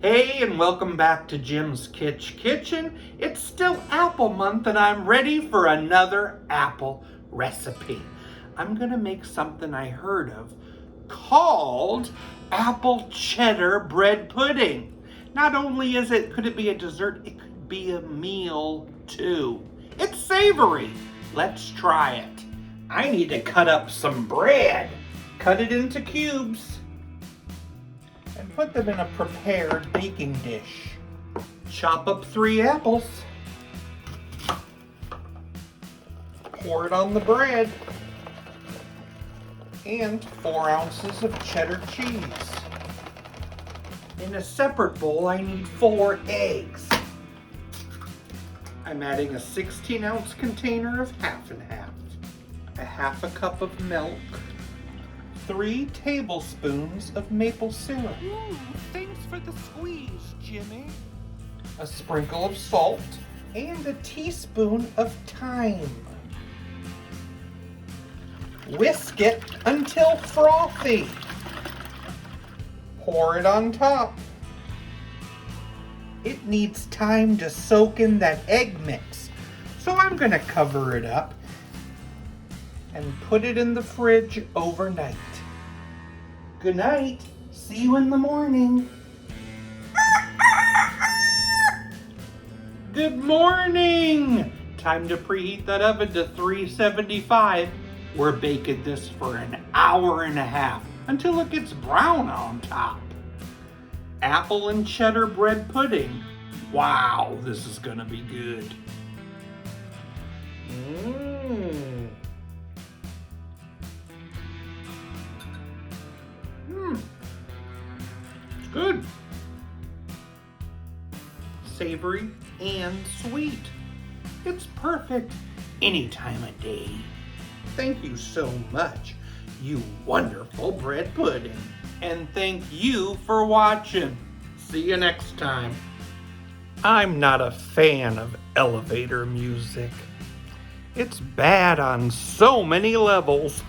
Hey, and welcome back to Jim's Kitchen. It's still apple month and I'm ready for another apple recipe. I'm gonna make something I heard of called apple cheddar bread pudding. Not only could it be a dessert, it could be a meal too. It's savory. Let's try it. I need to cut up some bread. Cut it into cubes and put them in a prepared baking dish. Chop up 3 apples. Pour it on the bread. And 4 ounces of cheddar cheese. In a separate bowl, I need 4 eggs. I'm adding a 16-ounce container of half and half. A half a cup of milk. 3 tablespoons of maple syrup. Ooh, thanks for the squeeze, Jimmy. A sprinkle of salt and a teaspoon of thyme. Whisk it until frothy. Pour it on top. It needs time to soak in that egg mix, so I'm going to cover it up and put it in the fridge overnight. Good night. See you in the morning. Good morning. Time to preheat that oven to 375. We're baking this for an hour and a half until it gets brown on top. Apple and cheddar bread pudding. Wow, this is gonna be good. It's good. Savory and sweet. It's perfect any time of day. Thank you so much, you wonderful bread pudding. And thank you for watching. See you next time. I'm not a fan of elevator music. It's bad on so many levels.